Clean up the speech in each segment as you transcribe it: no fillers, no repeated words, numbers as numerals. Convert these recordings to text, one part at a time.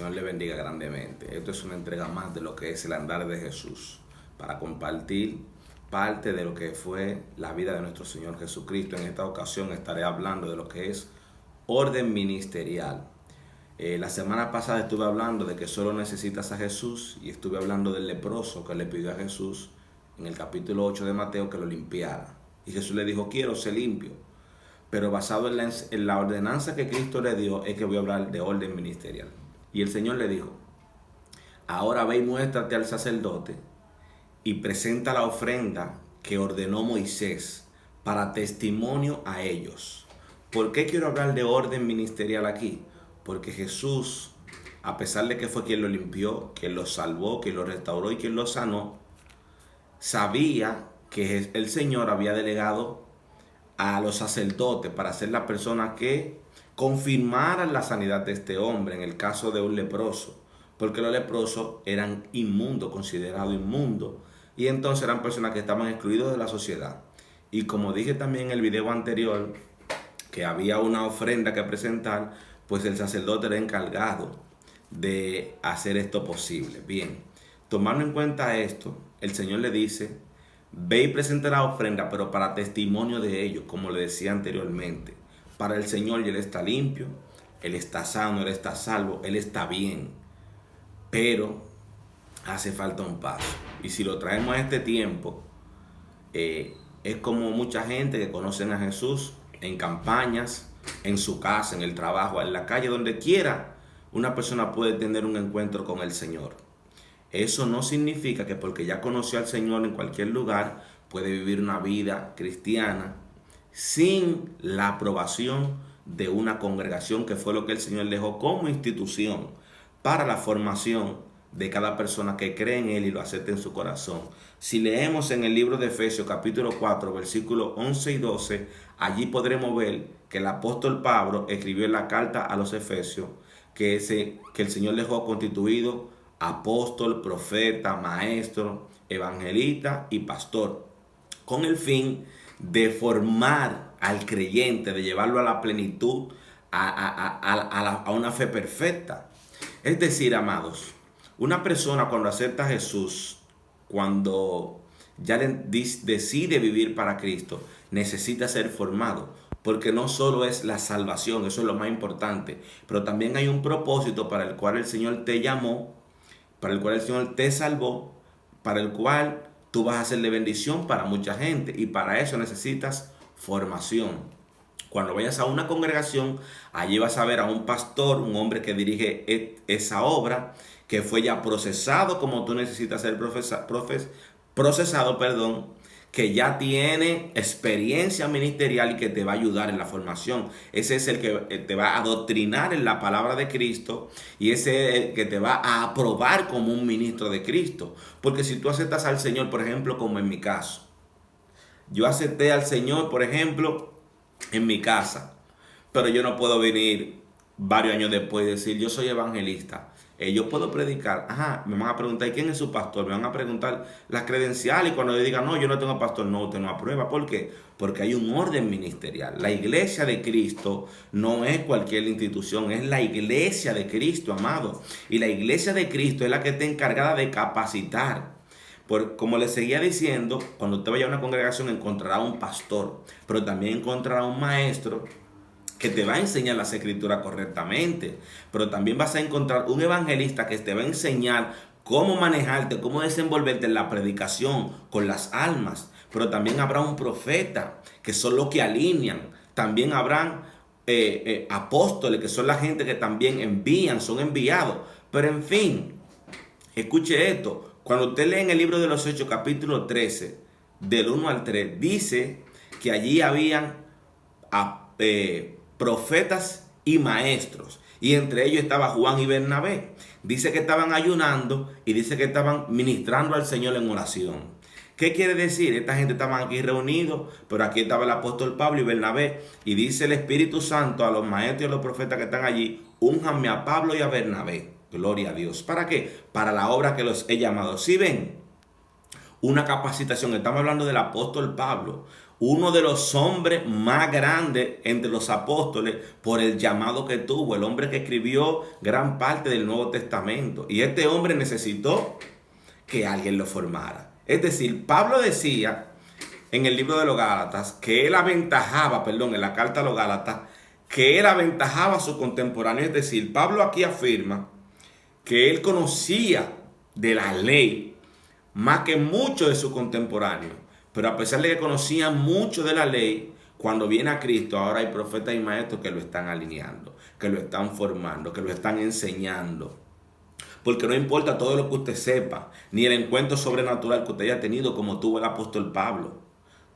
Señor le bendiga grandemente. Esto es una entrega más de lo que es el andar de Jesús, para compartir parte de lo que fue la vida de nuestro Señor Jesucristo. En esta ocasión estaré hablando de lo que es orden ministerial. La semana pasada estuve hablando de que solo necesitas a Jesús, y estuve hablando del leproso que le pidió a Jesús en el capítulo 8 de Mateo que lo limpiara. Y Jesús le dijo: quiero ser limpio. Pero basado en la ordenanza que Cristo le dio, es que voy a hablar de orden ministerial. Y el Señor le dijo: ahora ve y muéstrate al sacerdote y presenta la ofrenda que ordenó Moisés para testimonio a ellos. ¿Por qué quiero hablar de orden ministerial aquí? Porque Jesús, a pesar de que fue quien lo limpió, quien lo salvó, quien lo restauró y quien lo sanó, sabía que el Señor había delegado a los sacerdotes para ser la persona que confirmaran la sanidad de este hombre en el caso de un leproso, porque los leprosos eran inmundos, considerados inmundos, y entonces eran personas que estaban excluidos de la sociedad. Y como dije también en el video anterior, que había una ofrenda que presentar, pues el sacerdote era encargado de hacer esto posible. Bien, tomando en cuenta esto, el Señor le dice: ve y presenta la ofrenda, pero para testimonio de ellos, como le decía anteriormente. Para el Señor, y Él está limpio, Él está sano, Él está salvo, Él está bien. Pero hace falta un paso. Y si lo traemos a este tiempo, es como mucha gente que conocen a Jesús en campañas, en su casa, en el trabajo, en la calle, donde quiera, una persona puede tener un encuentro con el Señor. Eso no significa que porque ya conoció al Señor en cualquier lugar puede vivir una vida cristiana sin la aprobación de una congregación, que fue lo que el Señor dejó como institución para la formación de cada persona que cree en Él y lo acepte en su corazón. Si leemos en el libro de Efesios capítulo 4 versículos 11 y 12, allí podremos ver que el apóstol Pablo escribió en la carta a los Efesios que el Señor dejó constituido apóstol, profeta, maestro, evangelista y pastor, con el fin de formar al creyente, de llevarlo a la plenitud, a una fe perfecta. Es decir, amados, una persona cuando acepta a Jesús, cuando ya decide vivir para Cristo, necesita ser formado. Porque no solo es la salvación, eso es lo más importante, pero también hay un propósito para el cual el Señor te llamó, para el cual el Señor te salvó, para el cual tú vas a ser de bendición para mucha gente, y para eso necesitas formación. Cuando vayas a una congregación, allí vas a ver a un pastor, un hombre que dirige esa obra, que fue ya procesado como tú necesitas ser procesado, que ya tiene experiencia ministerial y que te va a ayudar en la formación. Ese es el que te va a adoctrinar en la palabra de Cristo, y ese es el que te va a aprobar como un ministro de Cristo. Porque si tú aceptas al Señor, por ejemplo, como en mi caso, yo acepté al Señor, por ejemplo, en mi casa, pero yo no puedo venir varios años después y decir: yo soy evangelista. Yo puedo predicar. Me van a preguntar: ¿y quién es su pastor? Me van a preguntar las credenciales, y cuando yo diga: no, yo no tengo pastor, no, usted no aprueba. ¿Por qué? Porque hay un orden ministerial. La iglesia de Cristo no es cualquier institución, es la iglesia de Cristo, amado. Y la iglesia de Cristo es la que está encargada de capacitar. Como les seguía diciendo, cuando usted vaya a una congregación encontrará un pastor, pero también encontrará un maestro que te va a enseñar las escrituras correctamente, pero también vas a encontrar un evangelista que te va a enseñar cómo manejarte, cómo desenvolverte en la predicación con las almas, pero también habrá un profeta, que son los que alinean, también habrán apóstoles, que son la gente que también envían, son enviados, pero en fin, escuche esto. Cuando usted lee en el libro de los Hechos capítulo 13, del 1 al 3, dice que allí habían profetas y maestros, y entre ellos estaba Juan y Bernabé. Dice que estaban ayunando y dice que estaban ministrando al Señor en oración. ¿Qué quiere decir? Esta gente estaba aquí reunidos, pero aquí estaba el apóstol Pablo y Bernabé, y dice el Espíritu Santo a los maestros y a los profetas que están allí: únjanme a Pablo y a Bernabé. Gloria a Dios. ¿Para qué? Para la obra que los he llamado. ¿Sí ven? Una capacitación. Estamos hablando del apóstol Pablo. uno de los hombres más grandes entre los apóstoles por el llamado que tuvo, el hombre que escribió gran parte del Nuevo Testamento. Y este hombre necesitó que alguien lo formara. Es decir, Pablo decía en el libro de los Gálatas que él aventajaba, en la carta a los Gálatas, que él aventajaba a su contemporáneo. Es decir, Pablo aquí afirma que él conocía de la ley más que muchos de sus contemporáneos. Pero a pesar de que conocía mucho de la ley, cuando viene a Cristo, ahora hay profetas y maestros que lo están alineando, que lo están formando, que lo están enseñando. Porque no importa todo lo que usted sepa, ni el encuentro sobrenatural que usted haya tenido como tuvo el apóstol Pablo.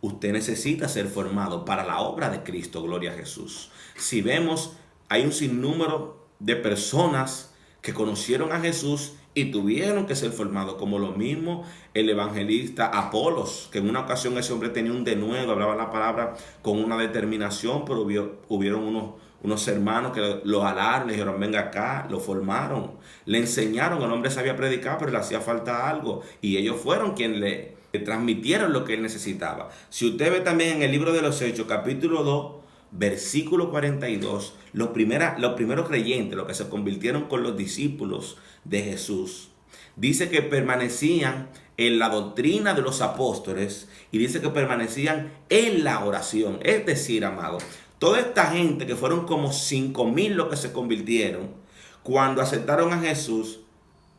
Usted necesita ser formado para la obra de Cristo, gloria a Jesús. Si vemos, hay un sinnúmero de personas que conocieron a Jesús y tuvieron que ser formados, como lo mismo el evangelista Apolos, que en una ocasión ese hombre tenía un denuedo, hablaba la palabra con una determinación, pero hubieron unos hermanos que lo jalaron, le dijeron venga acá, lo formaron, le enseñaron, el hombre sabía predicar, pero le hacía falta algo, y ellos fueron quienes le transmitieron lo que él necesitaba. Si usted ve también en el libro de los Hechos, capítulo 2, versículo 42, los primeros creyentes, los que se convirtieron con los discípulos de Jesús, dice que permanecían en la doctrina de los apóstoles y dice que permanecían en la oración. Es decir, amado, toda esta gente que fueron como 5,000 los que se convirtieron, cuando aceptaron a Jesús,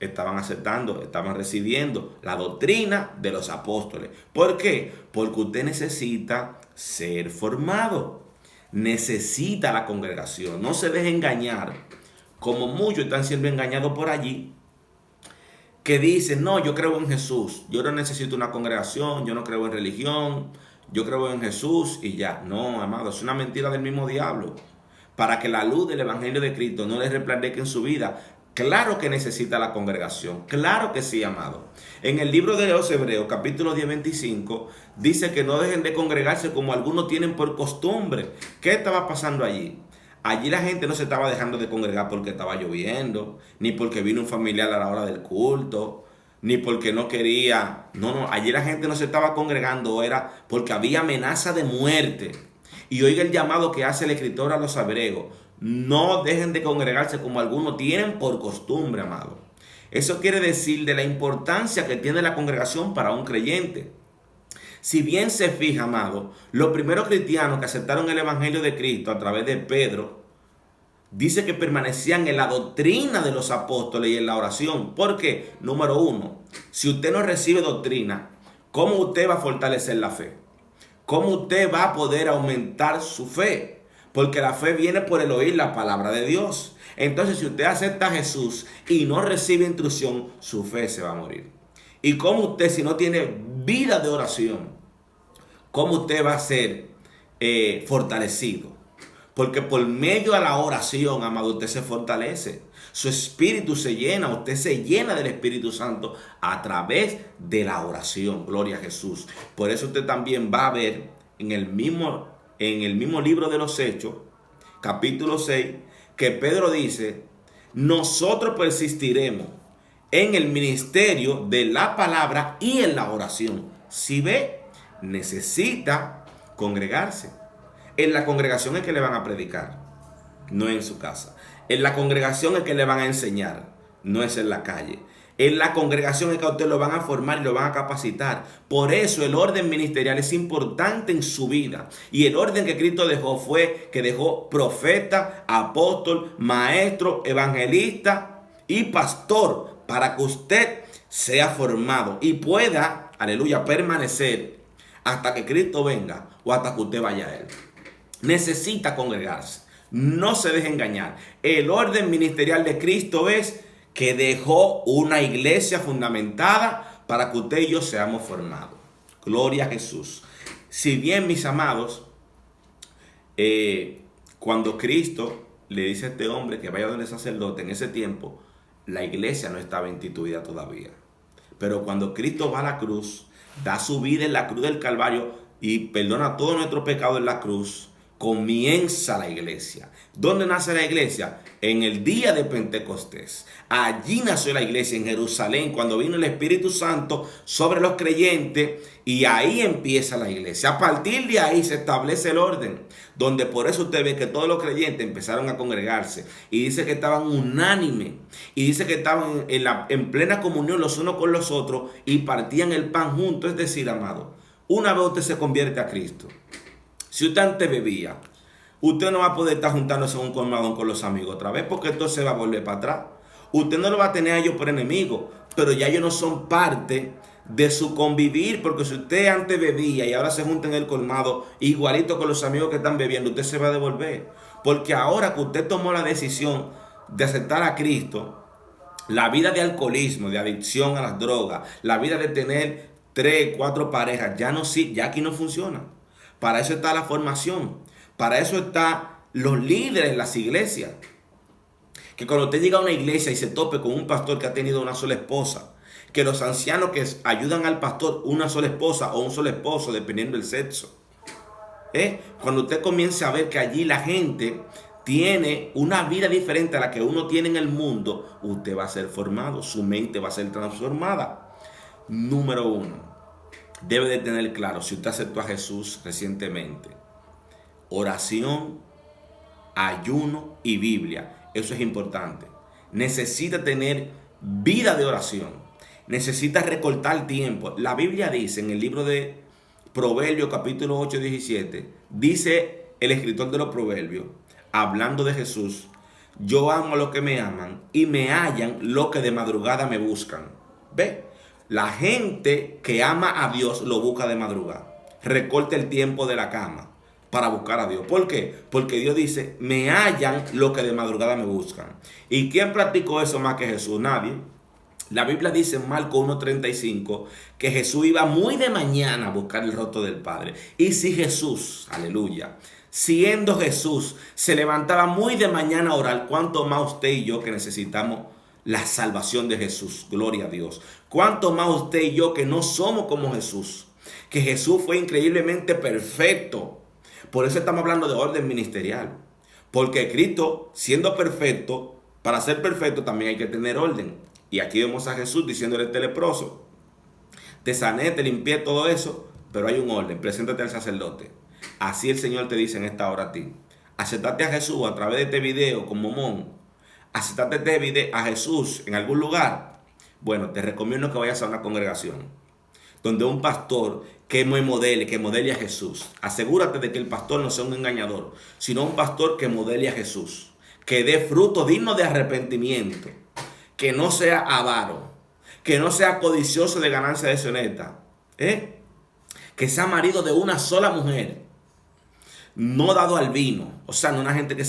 estaban recibiendo la doctrina de los apóstoles. ¿Por qué? Porque usted necesita ser formado. Necesita la congregación. No se deje engañar, como muchos están siendo engañados por allí, que dicen, no, yo creo en Jesús, yo no necesito una congregación, yo no creo en religión, yo creo en Jesús y ya. No, amado, es una mentira del mismo diablo. Para que la luz del evangelio de Cristo no les resplandezca en su vida, claro que necesita la congregación, claro que sí, amado. En el libro de los Hebreos, capítulo 10, 25, dice que no dejen de congregarse como algunos tienen por costumbre. ¿Qué estaba pasando allí? Allí la gente no se estaba dejando de congregar porque estaba lloviendo, ni porque vino un familiar a la hora del culto, ni porque no quería. No, allí la gente no se estaba congregando, era porque había amenaza de muerte. Y oiga el llamado que hace el escritor a los Hebreos. No dejen de congregarse como algunos tienen por costumbre, amado. Eso quiere decir de la importancia que tiene la congregación para un creyente. Si bien se fija, amado, los primeros cristianos que aceptaron el evangelio de Cristo a través de Pedro, dice que permanecían en la doctrina de los apóstoles y en la oración. Porque, número uno, si usted no recibe doctrina, ¿cómo usted va a fortalecer la fe? ¿Cómo usted va a poder aumentar su fe? Porque la fe viene por el oír la palabra de Dios. Entonces, si usted acepta a Jesús y no recibe instrucción, su fe se va a morir. ¿Y cómo usted, si no tiene vida de oración, cómo usted va a ser fortalecido? Porque por medio de la oración, amado, usted se fortalece. Su espíritu se llena, usted se llena del Espíritu Santo a través de la oración. Gloria a Jesús. Por eso usted también va a ver en el mismo libro de los Hechos, capítulo 6, que Pedro dice, nosotros persistiremos en el ministerio de la palabra y en la oración. Si ve, necesita congregarse. En la congregación es que le van a predicar, no en su casa. En la congregación es que le van a enseñar, no es en la calle. En la congregación es que a usted lo van a formar y lo van a capacitar. Por eso el orden ministerial es importante en su vida. Y el orden que Cristo dejó fue que dejó profeta, apóstol, maestro, evangelista y pastor, para que usted sea formado y pueda, aleluya, permanecer hasta que Cristo venga o hasta que usted vaya a Él. Necesita congregarse. No se deje engañar. El orden ministerial de Cristo es que dejó una iglesia fundamentada para que usted y yo seamos formados. Gloria a Jesús. Si bien, mis amados, cuando Cristo le dice a este hombre que vaya donde el sacerdote, en ese tiempo la iglesia no estaba instituida todavía. Pero cuando Cristo va a la cruz, da su vida en la cruz del Calvario y perdona todo nuestro pecado en la cruz, comienza la iglesia. ¿Dónde nace la iglesia? En el día de Pentecostés. Allí nació la iglesia, en Jerusalén, cuando vino el Espíritu Santo sobre los creyentes, y ahí empieza la iglesia. A partir de ahí se establece el orden, donde por eso usted ve que todos los creyentes empezaron a congregarse, y dice que estaban unánimes, y dice que estaban en plena comunión los unos con los otros, y partían el pan juntos. Es decir, amado, una vez usted se convierte a Cristo, si usted antes bebía, usted no va a poder estar juntándose en un colmadón con los amigos otra vez, porque entonces va a volver para atrás. Usted no lo va a tener a ellos por enemigos, pero ya ellos no son parte de su convivir, porque si usted antes bebía y ahora se junta en el colmado igualito con los amigos que están bebiendo, usted se va a devolver. Porque ahora que usted tomó la decisión de aceptar a Cristo, la vida de alcoholismo, de adicción a las drogas, la vida de tener 3, 4 parejas, ya aquí no funciona. Para eso está la formación, para eso están los líderes en las iglesias. Que cuando usted llega a una iglesia y se tope con un pastor que ha tenido una sola esposa, que los ancianos que ayudan al pastor, una sola esposa o un solo esposo, dependiendo del sexo. Cuando usted comience a ver que allí la gente tiene una vida diferente a la que uno tiene en el mundo, usted va a ser formado, su mente va a ser transformada. Número 1, debe de tener claro, si usted aceptó a Jesús recientemente, oración, ayuno y Biblia. Eso es importante. Necesita tener vida de oración. Necesita recortar tiempo. La Biblia dice en el libro de Proverbios capítulo 8, 17, dice el escritor de los Proverbios, hablando de Jesús: yo amo a los que me aman y me hallan los que de madrugada me buscan. ¿Ve? La gente que ama a Dios lo busca de madrugada. Recorta el tiempo de la cama para buscar a Dios. ¿Por qué? Porque Dios dice, me hallan los que de madrugada me buscan. ¿Y quién practicó eso más que Jesús? Nadie. La Biblia dice en Marcos 1:35 que Jesús iba muy de mañana a buscar el rostro del Padre. Y si Jesús, aleluya, siendo Jesús, se levantaba muy de mañana a orar, ¿cuánto más usted y yo que necesitamos la salvación de Jesús? Gloria a Dios. ¿Cuánto más usted y yo que no somos como Jesús? Que Jesús fue increíblemente perfecto. Por eso estamos hablando de orden ministerial. Porque Cristo, siendo perfecto, para ser perfecto también hay que tener orden. Y aquí vemos a Jesús diciéndole a este leproso: te sané, te limpié, todo eso, pero hay un orden, preséntate al sacerdote. Así el Señor te dice en esta hora a ti: aceptate a Jesús a través de este video con Momón. Aceptate a Jesús en algún lugar. Bueno, te recomiendo que vayas a una congregación donde un pastor que modele a Jesús. Asegúrate de que el pastor no sea un engañador, sino un pastor que modele a Jesús, que dé fruto digno de arrepentimiento, que no sea avaro, que no sea codicioso de ganancia deshonesta, que sea marido de una sola mujer, no dado al vino. O sea, no una gente que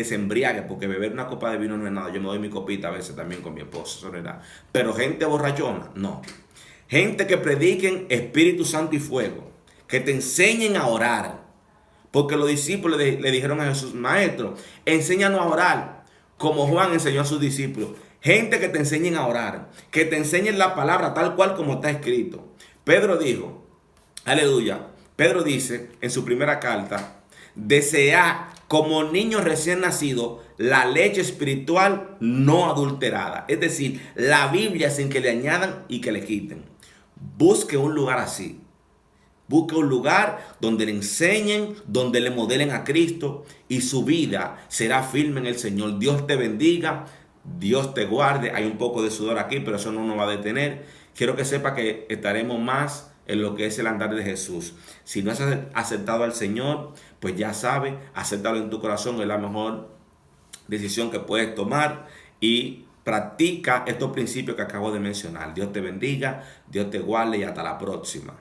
se embriague, porque beber una copa de vino no es nada. Yo me doy mi copita a veces también con mi esposa, eso no es nada. Pero gente borrachona, no. Gente que prediquen Espíritu Santo y fuego, que te enseñen a orar. Porque los discípulos le dijeron a Jesús: maestro, enséñanos a orar, como Juan enseñó a sus discípulos. Gente que te enseñen a orar, que te enseñen la palabra tal cual como está escrito. Pedro dijo, aleluya, Pedro dice en su primera carta: desea como niño recién nacido la leche espiritual no adulterada. Es decir, la Biblia sin que le añadan y que le quiten. Busque un lugar así. Busque un lugar donde le enseñen, donde le modelen a Cristo, y su vida será firme en el Señor. Dios te bendiga, Dios te guarde. Hay un poco de sudor aquí, pero eso no nos va a detener. Quiero que sepa que estaremos más en lo que es el andar de Jesús. Si no has aceptado al Señor, pues ya sabes, acéptalo en tu corazón, es la mejor decisión que puedes tomar, y practica estos principios que acabo de mencionar. Dios te bendiga, Dios te guarde y hasta la próxima.